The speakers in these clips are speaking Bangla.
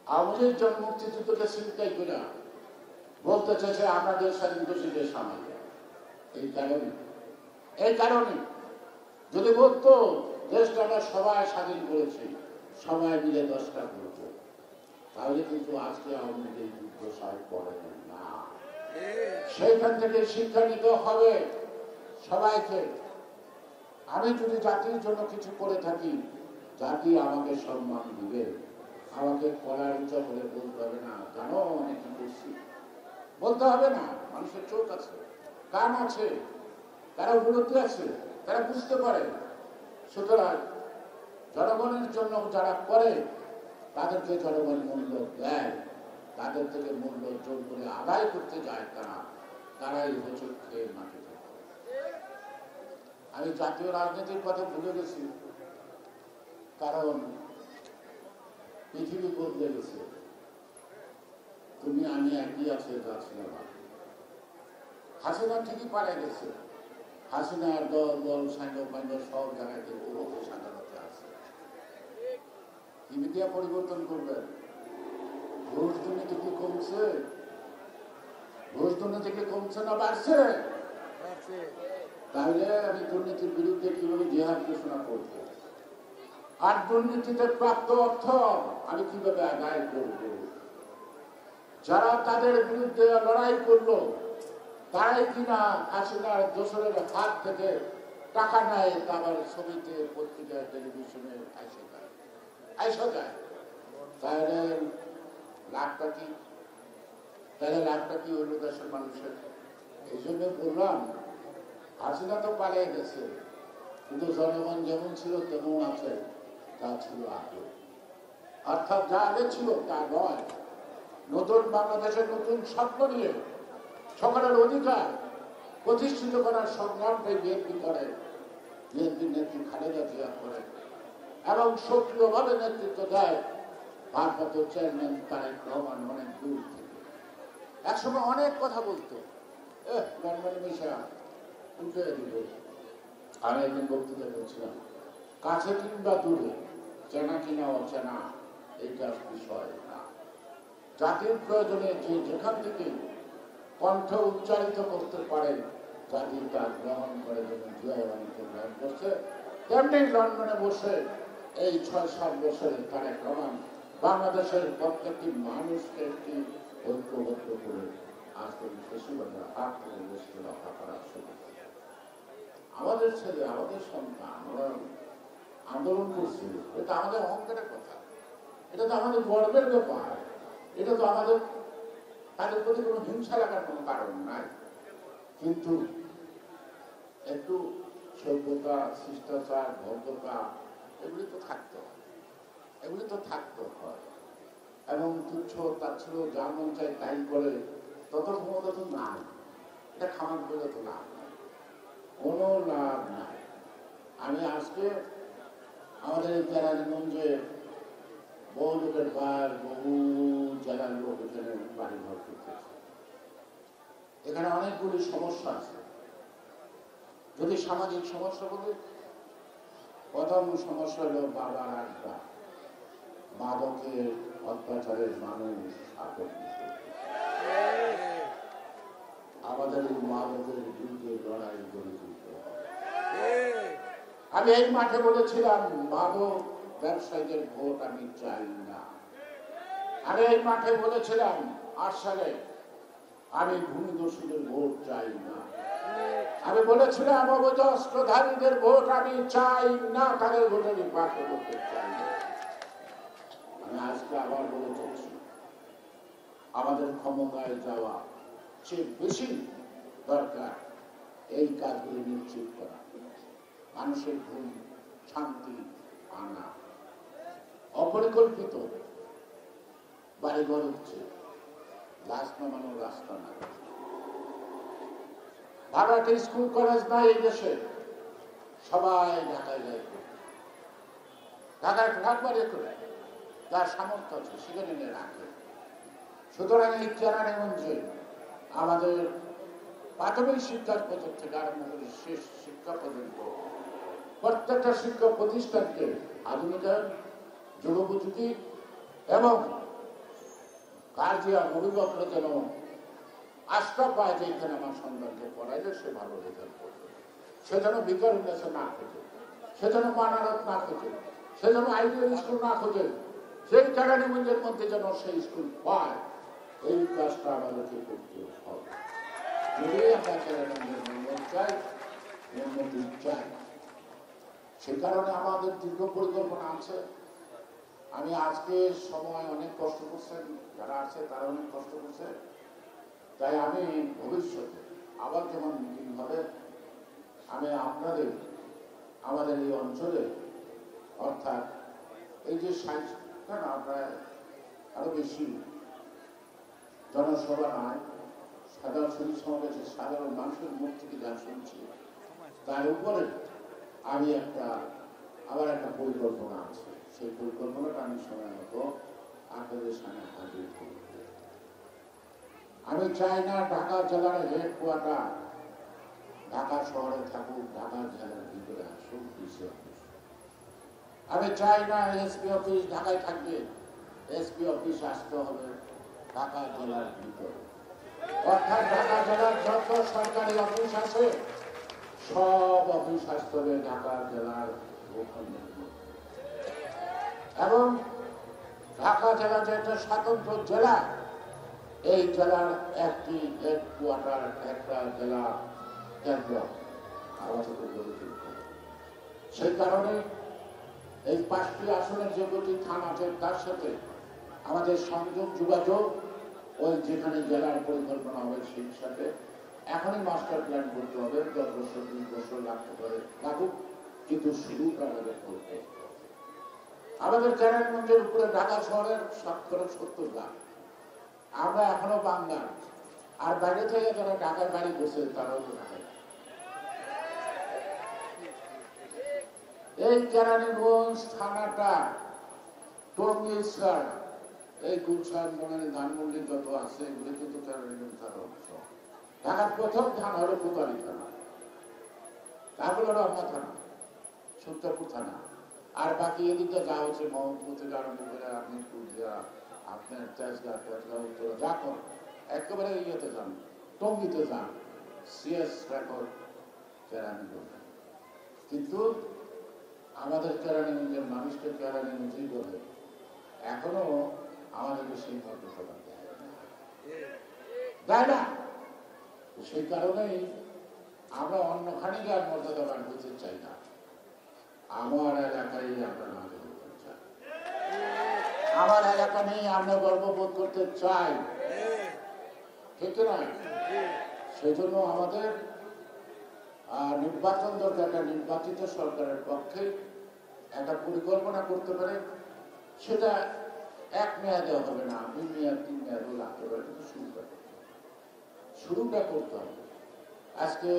আমাদের জন মুক্তিযুদ্ধকে চিন্তাই করে বলতে চাইছে আমরা দেশ স্বাধীন করছি দেশ আমাদের। এই কারণে যদি বলতো দেশটা আমরা সবাই স্বাধীন করেছি, সবাই মিলে 10টা করবো, তাহলে কিন্তু আজকে আওয়ামী লীগ যুদ্ধ সাহেব পড়ে না। সেইখান থেকে শিক্ষা নিতে হবে সবাইকে। আমি যদি জাতির জন্য কিছু করে থাকি, জাতি আমাকে সম্মান দিবে, আমাকে কলার উঁচা করে বলতে হবে না জানো অনেক কি করছি, বলতে হবে না। মানুষের চোখ আছে, কান আছে, তারা উপলব্ধি আছে, তারা বুঝতে পারে। সুতরাং জনগণের জন্য যারা করে তাদেরকে জনগণ মূল্য দেয়, তাদের থেকে মূল্য জোর করে আদায় করতে যায় তারাই হচ্ছে খেয়ে মাটি। আমি জাতীয় রাজনীতির কথা ভুলে গেছি, কারণ পৃথিবী বদলে গেছে। তুমি আমি একই আছে হাসিনা ঠিকই পারে গেছে, হাসিনার দল সাইন্য সব জায়গায় স্বাধীনতা আছে। কি মিডিয়া পরিবর্তন করবেন? ঘুষ দুর্নীতি কি কমছে? ঘুষ দুর্নীতি কি কমছে না বাড়ছে? তাহলে আমি দুর্নীতির বিরুদ্ধে কিভাবে জিহাদ ঘোষণা করব? আর দুর্নীতিতে প্রাপ্ত অর্থ আমি কিভাবে আদায় করব? যারা তাদের বিরুদ্ধে লড়াই করলো তারাই কিনা হাসিনার দোসরের হাত থেকে টাকা নেয়, আবার ছবিতে পত্রিকায় টেলিভিশনে আইসা যায়। তাহলে লাভটা কি? তাহলে লাভটা কি হইল দেশের মানুষের? এই জন্য বললাম হাসিনা তো পালিয়ে গেছে, কিন্তু জনগণ যেমন ছিল তেমন আছে, তা ছিল আগে। অর্থাৎ যা আগে ছিল তা নয়। নতুন বাংলাদেশের নতুন স্বপ্ন নিয়ে সকলের অধিকার প্রতিষ্ঠিত করার সংগ্রামটাই বিএনপি করে, বিএনপির নেত্রী খালেদা জিয়া করে, এবং সক্রিয়ভাবে নেতৃত্ব দেয় ভারপ্রাপ্ত চেয়ারম্যান তারেক রহমান। অনেক দূর থেকে একসময় অনেক কথা বলতো, উঠে দিল। আমি একদিন বক্তৃতা করছিলাম, কাছে কিংবা দূরে, চেনা কিনা অচেনা এইটা বিষয় না। জাতির প্রয়োজনে যে যেখান থেকে কণ্ঠ উচ্চারিত করতে পারে জাতি তা গ্রহণ করে, যেমন জিয়াকে গ্রহণ করছে, তেমনি লন্ডনে বসে এই 6-7 বছরে তারেক রহমান বাংলাদেশের প্রত্যেকটি মানুষকে একটি ঐক্যবদ্ধ করে আজকে ফেসিবাদের হাত থেকে দেশকে রক্ষা করার সুযোগ। আমাদের ছেলে, আমাদের সন্তান, আমরা আন্দোলন করছি, এটা আমাদের অহংকারের কথা, এটা তো আমাদের গর্বের ব্যাপার, এটা তো আমাদের তাদের প্রতি কোনো হিংসা লাগার কোনো কারণ নাই। কিন্তু একটু সভ্যতা, শিষ্টাচার, ভদ্রতা এগুলি তো থাকতে হয়, এগুলি তো থাকতে হয়। এবং তুচ্ছ তাচ্ছিল যা মন চাই তাই করে তত ক্ষমতা তো নাই, এটা খামার করে তো লাভ নাই, কোনো লাভ নাই। আমি আজকে আমাদের এই কেরানীগঞ্জে বহু লোকের বহু জেলার লোক এখানে বাড়ি ঘর করতেছে। এখানে অনেকগুলি সমস্যা আছে। যদি সামাজিক সমস্যা বলি, প্রথম সমস্যা হল বাবার আড্ডা, মাদকের অত্যাচারের মানুষ আকর্ষিত। আমাদের এই মাদকের বিরুদ্ধে লড়াই গড়ে তুলতে হবে। আমি এই মাঠে বলেছিলাম মাদক ব্যবসায়ীদের ভোট আমি চাই না। আমি এই মাঠে বলেছিলাম 8 সালে আমি ভূমিদস্যুদের ভোট চাই না। আমি বলেছিলাম অবৈধ অস্ত্রধারীদের ভোট আমি চাই না, তাদের ভোট আমি বাধ্য করতে চাই না। আমি আজকে আবার বলে চলছি, আমাদের ক্ষমতায় যাওয়া চেয়ে বেশি দরকার এই কাজগুলি নিশ্চিত করা, মানুষের ঘুম শান্তি আনা। অপরিকল্পিত বাড়িঘর হচ্ছে, লাশ নামানোর রাস্তা নাই, ভাড়াটে স্কুল কলেজ নাই এই দেশে, সবাই ঢাকায় যায়, ঢাকায় ফ্ল্যাট বাড়ি করে যার সামর্থ্য আছে সেখানে নিয়ে রাখে। সুতরাং এই কেরানীগঞ্জে আমাদের প্রাথমিক শিক্ষার পর্যন্ত থেকে আরম্ভ করে শেষ শিক্ষা পর্যন্ত প্রত্যেকটা শিক্ষা প্রতিষ্ঠানকে আধুনিকায়ন, যুগোপযোগী এবং গার্জিয়ান অভিভাবকরা যেন আস্থা পায় যে এখানে আমার সন্তানকে পড়াইলে সে ভালো রেজাল্ট করবে, সে যেন বিকার উন্নয়ন না খোঁজে, সে যেন মানারত না খোঁজে, সে যেন আইডিয়াল স্কুল না খোঁজে, সেই কেরানীগঞ্জের মধ্যে যেন সেই স্কুল পায়। এই কাজটা আমাদেরকে করতে হবে যদি আমরা কেরানীগঞ্জের মঙ্গল চাই, উন্নতি চাই। সে কারণে আমাদের দীর্ঘ পরিকল্পনা আছে। আমি আজকে সময় অনেক কষ্ট করছেন, যারা আছে তারা অনেক কষ্ট করছে, তাই আমি ভবিষ্যতে আবার যেমন মিটিং হবে আমি আপনাদের আমাদের এই অঞ্চলে অর্থাৎ এই যে সাইজটা না প্রায় আরো বেশি জনসভা নয়, সাধারণ সমাবেশে সাধারণ মানুষের মুখ থেকে যা শুনছি তার উপরে আমি আবার একটা পরিকল্পনা আছে। সেই পরিকল্পনাটা আমি সময় মতো আপনাদের সামনে হাজির করব। আমি চাই না ঢাকা জেলার হেডকোয়ার্টার ঢাকা শহরে থাকুক, ঢাকা জেলার ভিতরে আসুক ডিসি অফিস। আমি চাই না এসপি অফিস ঢাকায় থাকবে, এসপি অফিস আসতে হবে ঢাকা জেলার ভিতরে। অর্থাৎ ঢাকা জেলার যত সরকারি অফিস আছে সব অফিস আসতে হবে ঢাকা জেলার ওখানে। এবং ঢাকা জেলা যে একটা স্বতন্ত্র জেলা, এই জেলার একটি হেডকোয়ার্টার, একটা জেলা কেন্দ্র আমাদের গড়ে তুলতে হবে। সেই কারণে এই 5টি আসনের যে দুটি থানা আছে তার সাথে আমাদের সংযোগ যোগাযোগ ওই যেখানে জেলার পরিকল্পনা হবে সেই সাথে এখনই মাস্টার প্ল্যান করতে হবে। 10 বছর 20 বছর লাগতে পারে, লাগুক, কিন্তু শুরুটা আমাদের করতে হবে। আমাদের কেরানীগঞ্জের উপরে ঢাকা শহরের 70 লাখ, আমরা এখনো বাংলার, আর বাইরে থেকে যারা ঢাকার বাড়ি বসে তারাও তো ঢাকায়। এই কেরানীগঞ্জ থানাটা টঙ্গী ছাড়, এই গুলশান বনানী ধানমন্ডি যত আছে এগুলো কিন্তু কেরানীগঞ্জ থানার অংশ। ঢাকার প্রথম থানা হলো কোতোয়ালি থানা, তারপরে রমনা থানা, সত্তরপুর থানা, আর বাকি এদিকে যা হচ্ছে মোহাম্মদপুর থেকে আরম্ভ করে মিরপুর দিয়া আপনার তেজগাঁ উত্তরা যা কর একেবারে ইয়েতে যান, টঙ্গিতে যান, সিএস রেকর্ড কেরানীগঞ্জ। কিন্তু আমাদের কেরানীগঞ্জের মানুষকে কেরানীগঞ্জই বলে, এখনো আমাদেরকে সেই মর্যাদা দেয় না। সেই কারণেই আমরা অন্য খানিক আর মর্যাদাবান হতে চাই না। আমার এলাকায় আমরা না করতে চাই, আমার এলাকা নিয়ে আমরা গর্ববোধ করতে চাই, ঠিক না? সেই জন্য আমাদের নির্বাচন দরকার। একটা নির্বাচিত সরকারের পক্ষে একটা পরিকল্পনা করতে পারে, সেটা 1 মেয়াদে হবে না, 2 মেয়াদ 3 মেয়াদও লাগতে পারে, কিন্তু শুরুটা করতে হবে। আজকে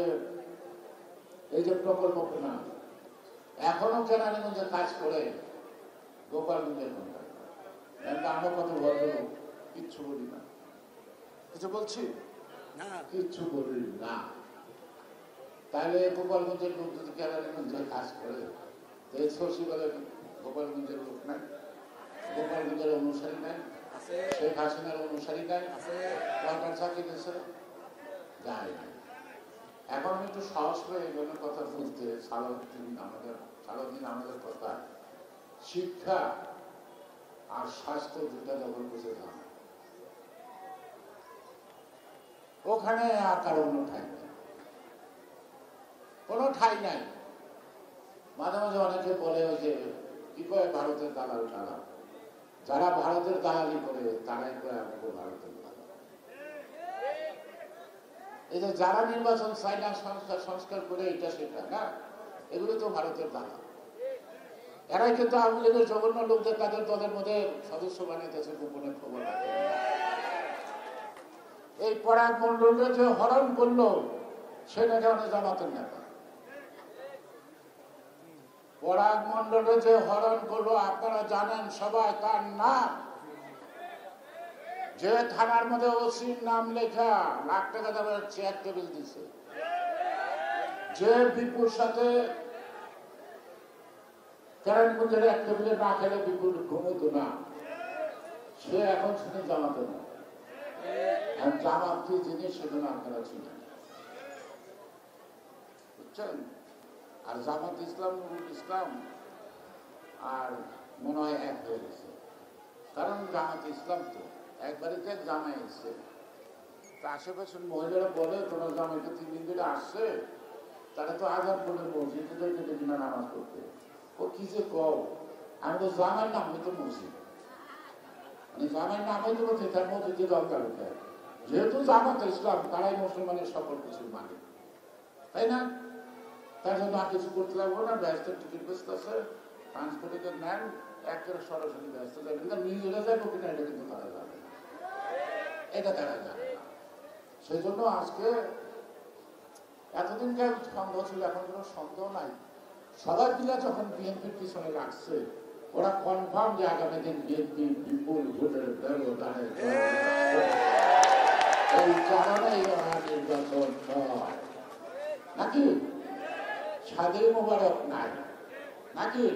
এই যে প্রকল্প প্রণাম এখনো কেরানীগঞ্জে কাজ করে গোপালগঞ্জের মধ্যে, আমরা কত বলবো, কিচ্ছু বলি না, কিছু বলছি কিচ্ছু বলি না। তাহলে গোপালগঞ্জের লোক যদি কেরানীগঞ্জে কাজ করে, এই শশীবালের গোপালগঞ্জের লোক নাই, গোপালগঞ্জের অনুসারী নাই, শেখ হাসিনার অনুসারী নাই, কয়টার চাকরি দিয়েছে যায় না। এখন আমি একটু সাহস পেয়ে এগুলো কথা বলতে, সারাদিন আমাদের কথা শিক্ষা আর স্বাস্থ্য দুটা দখল করছে যান, ওখানে আর কারো কোনো ঠাই নেই, কোনো ঠাই নাই। মাঝে মাঝে অনেকে বলে যে কি করে ভারতের দালাল দালাল, যারা ভারতের দালালি করে তারাই করে আমাকে ভারতের দালাল। এই যে যারা নির্বাচন চায় না, সংস্কার করে এটা সেটা না, এগুলো তো ভারতের দালাল। এরাই কিন্তু আওয়ামী লীগের জঘন্য লোকদের তাদের দলের মধ্যে সদস্য বানাইতেছে, গোপনে খবর রাখে। এই পরাগ মন্ডলকে যে হরণ করলো সেটা কেমন জামাতের নেতা। পরাগ মন্ডলে যে হরণ করলো আপনারা জানেন সবাই, তার নাম যে থানার মধ্যে ওসির নাম লেখা, লাখ টাকা দামের চেয়ার টেবিল দিছে, যে বিপুর সাথে কেরানীগঞ্জের এক টেবিলে না খেলে বিপুল ঘুমতো না, সে এখন শুনে জামাতে না। জামাত কি জিনিস সেজন্য আপনারা ছিলেন, বুঝছেন? আর জামাত ইসলাম, নুরুল ইসলাম আর মনে হয় এক হয়ে গেছে। কারণ জামাত ইসলাম তো একবারে যে জামাই এসছে, তা আশেপাশের মহিলারা বলে তোমার জামাইকে 3 দিন ধরে আসছে, তারা তো আজাদ বলে মসজিদে যেতে কিনা নামাজ পড়তে। ও কি যে কও, আমি তো জামার নাম হইতো মসজিদ, মানে জামার নাম হইতো বলছে তার মসজিদে দরকার হতে। যেহেতু জামাত ইসলাম তারাই মুসলমানের সকল কিছুর মালিক, তাই না? তার জন্য আর কিছু করতে লাগবো না। ব্যস্তের টিকিট বেচতে আছে, ট্রান্সপোর্টে নেন, একেবারে সরাসরি ব্যস্ত যাবেন না। নিজেরা যাবো কিনা এটা কিন্তু তারা যাবে না, এটা তারা যাবে না। সেই জন্য আজকে এতদিনকার সন্দেহ ছিল, এখন কোনো সন্দেহ নাই। সবাই মিলে যখন বিএনপির পিছনে রাখছে, ওরা কনফার্ম যে আগামী দিন বিএনপি বিপুল ভোটের ব্যবধানে এই কারণেই ওরা নির্বাচন হয় নাকি? স্বাধীন মোবারক নাই নাকি?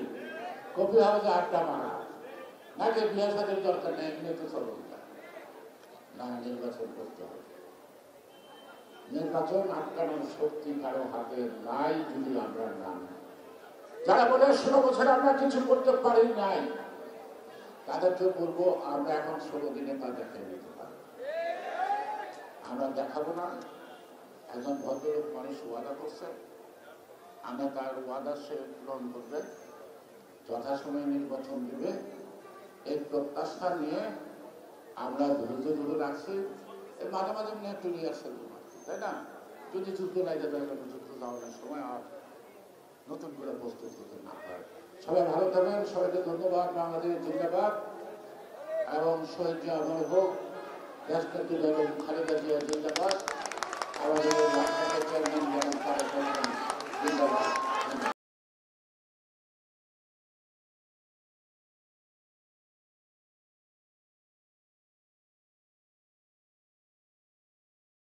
কফি হাউসে আড্ডা মারা নাকি? বিয়ে সাদের দরকার নেই, এমনি তো চলো না, নির্বাচন করতে হবে। নির্বাচন আটকানোর শক্তি কারো হাতে নাই যদি আমরা না। যারা বলে 16 বছর আমরা কিছু করতে পারি নাই, তাদেরকে বলবো আমরা এখন 16 দিনে তা দেখে নিতে পারি। আমরা দেখাবো না। একজন ভদ্রলোক মানুষ ওয়াদা করছে, আমরা তার ওয়াদা সে পূরণ করবে, যথাসময়ে নির্বাচন দেবে, এই প্রত্যাশা নিয়ে আমরা ধৈর্য ধরে রাখছি। মাঝে মাঝে একটু রিহার্সাল, তাই না? যদি যুদ্ধ লাগে তাহলে যুদ্ধ যাওয়ার সময় আর নতুন করে প্রস্তুত হতে না হয়। সবাই ভালো থাকবেন, সবাইকে ধন্যবাদ। বাংলাদেশ জিন্দাবাদ এবং শহীদ জিয়া অমর হোক, দেশনেত্রী বেগম খালেদা জিয়া জিন্দাবাদ।